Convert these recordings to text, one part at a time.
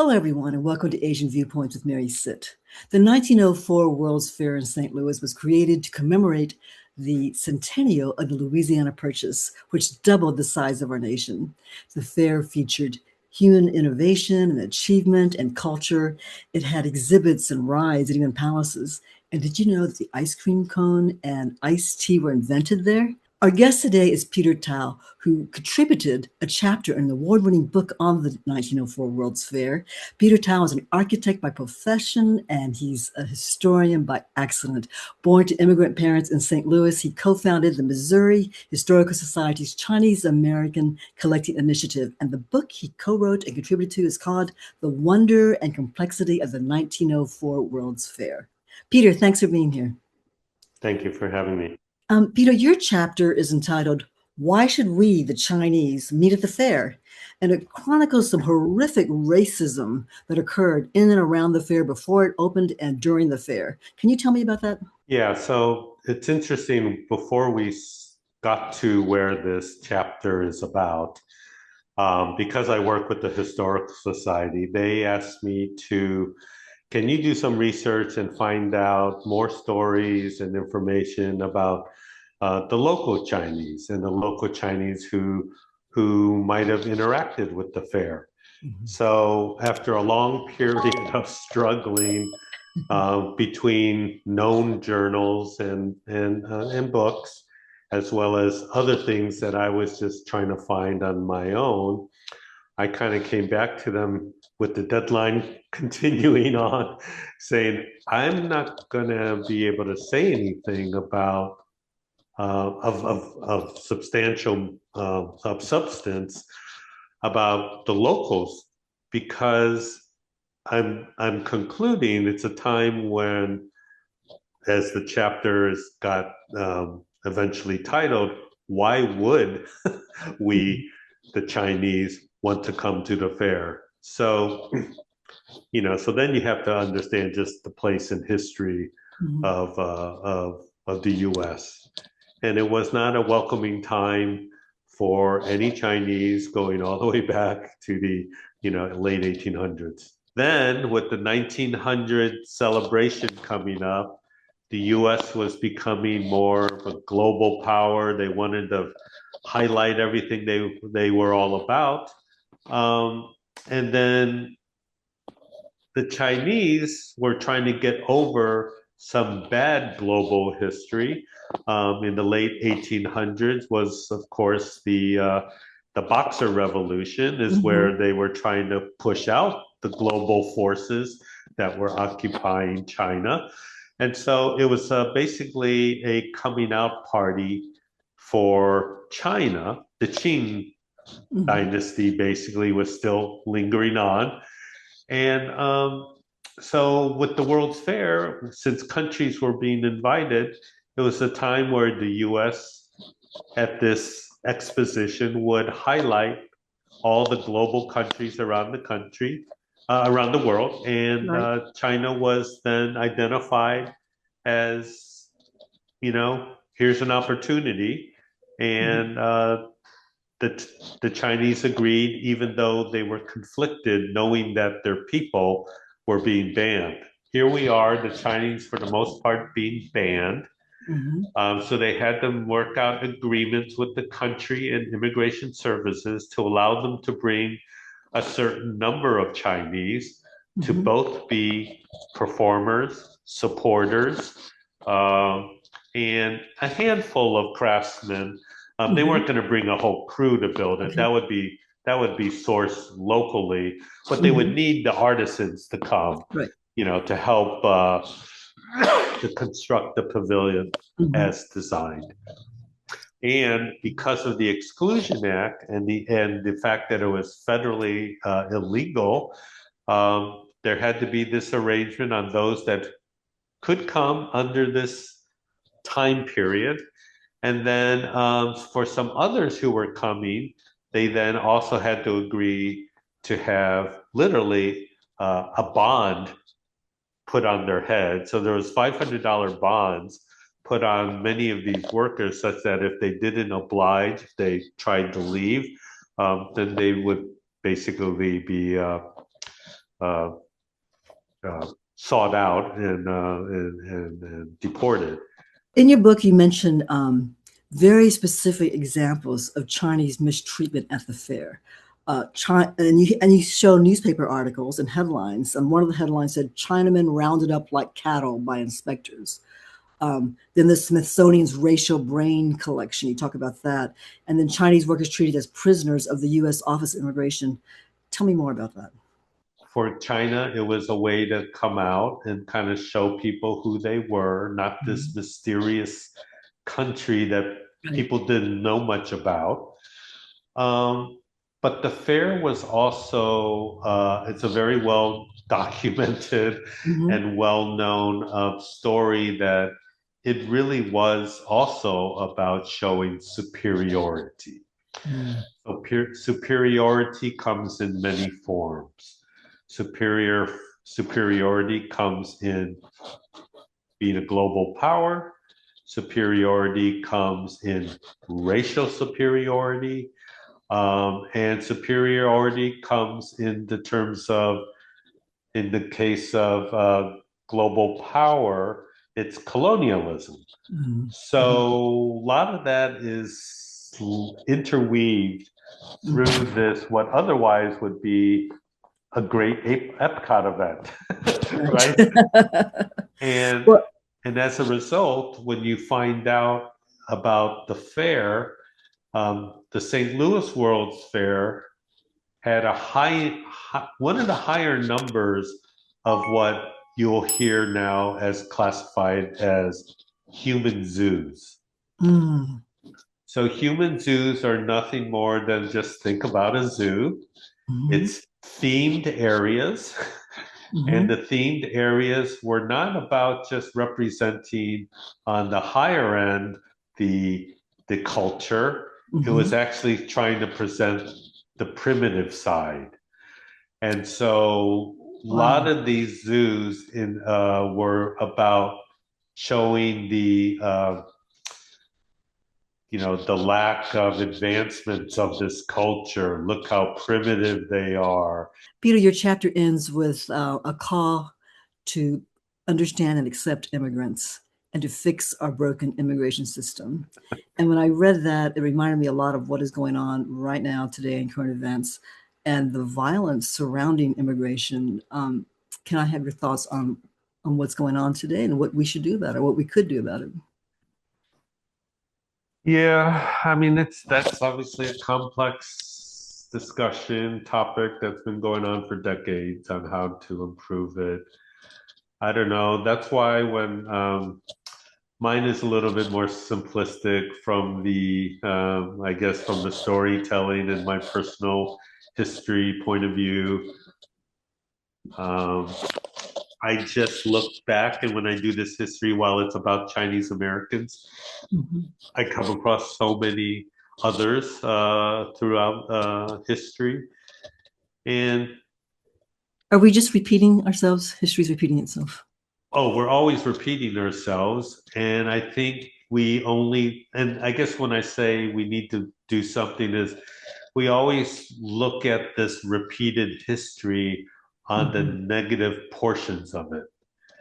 Hello, everyone, and welcome to Asian Viewpoints with Mary Sitt. The 1904 World's Fair in St. Louis was created to commemorate the centennial of the Louisiana Purchase, which doubled the size of our nation. The fair featured human innovation and achievement and culture. It had exhibits and rides and even palaces. And did you know that the ice cream cone and iced tea were invented there? Our guest today is Peter Tao, who contributed a chapter in the award-winning book on the 1904 World's Fair. Peter Tao is an architect by profession, and he's a historian by accident. Born to immigrant parents in St. Louis, he co-founded the Missouri Historical Society's Chinese American Collecting Initiative, and the book he co-wrote and contributed to is called The Wonder and Complexity of the 1904 World's Fair. Peter, thanks for being here. Thank you for having me. Peter, your chapter is entitled, Why Should We, the Chinese, Meet at the Fair? And it chronicles some horrific racism that occurred in and around the fair before it opened and during the fair. Can you tell me about that? Yeah, so it's interesting. Before we got to where this chapter is about, because I work with the Historical Society, they asked me can you do some research and find out more stories and information about the local Chinese and the local Chinese who might have interacted with the fair. Mm-hmm. So after a long period of struggling between known journals and books, as well as other things that I was just trying to find on my own, I kind of came back to them with the deadline continuing on, saying, I'm not going to be able to say anything about of substantial of substance about the locals, because I'm concluding it's a time when, as the chapter got eventually titled, why would we, the Chinese, want to come to the fair? So, so then you have to understand just the place in history of the U.S. And it was not a welcoming time for any Chinese, going all the way back to the late 1800s. Then, with the 1900 celebration coming up, the U.S. was becoming more of a global power. They wanted to highlight everything they were all about. And then the Chinese were trying to get over some bad global history. In the late 1800s was, of course, the Boxer Revolution is where they were trying to push out the global forces that were occupying China. And so it was basically a coming out party for China. The Qing dynasty basically was still lingering on. And so with the World's Fair, since countries were being invited, it was a time where the U.S. at this exposition would highlight all the global countries around the world. And right. China was then identified as, here's an opportunity. And the Chinese agreed, even though they were conflicted, knowing that their people were being banned. Here we are, the Chinese, for the most part, being banned. So they had to work out agreements with the country and immigration services to allow them to bring a certain number of Chinese to both be performers, supporters, and a handful of craftsmen. They weren't going to bring a whole crew to build it. Okay. That would be sourced locally, but they would need the artisans to come, right, to help to construct the pavilion as designed. And because of the Exclusion Act and the fact that it was federally illegal, there had to be this arrangement on those that could come under this time period. And then for some others who were coming, they then also had to agree to have literally a bond put on their head. So there was $500 bonds put on many of these workers, such that if they didn't oblige, if they tried to leave, then they would basically be sought out and deported. In your book, you mentioned very specific examples of Chinese mistreatment at the fair. And you show newspaper articles and headlines. And one of the headlines said, Chinamen rounded up like cattle by inspectors. Then the Smithsonian's racial brain collection, you talk about that. And then Chinese workers treated as prisoners of the U.S. Office of Immigration. Tell me more about that. For China, it was a way to come out and kind of show people who they were, not this mysterious country that Right. people didn't know much about. But the fair was also, it's a very well documented Mhm. and well known story that it really was also about showing superiority. Mhm. So superiority comes in many forms. Superiority comes in being a global power. Superiority comes in racial superiority. And superiority comes in the terms of, in the case of global power, it's colonialism. Mhm. Mhm. So a lot of that is interweaved through Mhm. this, what otherwise would be a great Epcot event, Right. right? And Well, and as a result, when you find out about the fair, the St. Louis World's Fair had one of the higher numbers of what you'll hear now as classified as human zoos. mm, So human zoos are nothing more than, just think about a zoo. mhm, It's themed areas. And mhm, the themed areas were not about just representing on the higher end the the culture. It was mhm. actually trying to present the primitive side. And so a lot Wow. of these zoos were about showing the lack of advancements of this culture. Look how primitive they are. Peter, your chapter ends with a call to understand and accept immigrants and to fix our broken immigration system. And when I read that, it reminded me a lot of what is going on right now today in current events and the violence surrounding immigration. Can I have your thoughts on what's going on today and what we should do about it, or what we could do about it? Yeah, I mean that's obviously a complex discussion topic that's been going on for decades on how to improve it. I don't know. That's why when mine is a little bit more simplistic from I guess from the storytelling and my personal history point of view. Um, I just look back, and when I do this history, while it's about Chinese Americans, Mhm. I come across so many others throughout history. And Are we just repeating ourselves? History's repeating itself. oh, we're always repeating ourselves. And I think and I guess when I say we need to do something, is we always look at this repeated history on the Mhm. negative portions of it.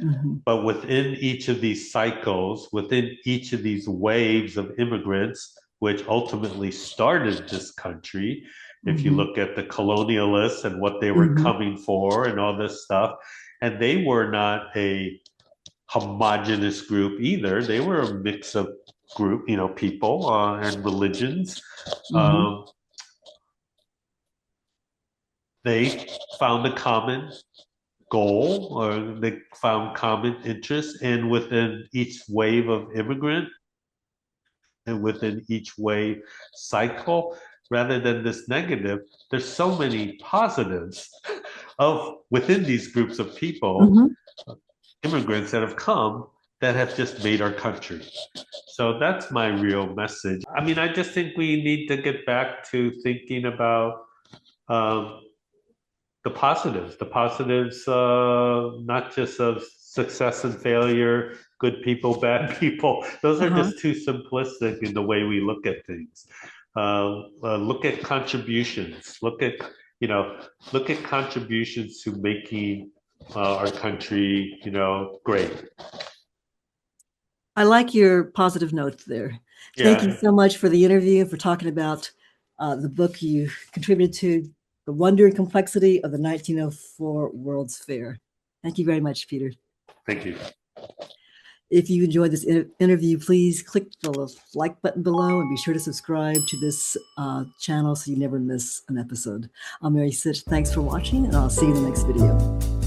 Mhm. But within each of these cycles, within each of these waves of immigrants, which ultimately started this country, if you Mhm. look at the colonialists and what they were Mhm. coming for and all this stuff, and they were not a homogenous group either. They were a mix of people and religions. Mhm. Um, they found a common goal, or they found common interests, and within each wave of immigrant and within each wave cycle, rather than this negative, there's so many positives of within these groups of people, Mhm. immigrants that have come, that have just made our country. So that's my real message. I mean, I just think we need to get back to thinking about um, the positives, not just of success and failure, good people, bad people. Those are Uh-huh. just too simplistic in the way we look at things. Look at contributions. Look at, look at contributions to making our country, great. I like your positive notes there. Thank you Yeah. so much for the interview and for talking about the book you contributed to, The Wonder and Complexity of the 1904 World's Fair. Thank you very much, Peter. Thank you. If you enjoyed this interview, please click the like button below and be sure to subscribe to this channel so you never miss an episode. I'm Mary Sitch. Thanks for watching, and I'll see you in the next video.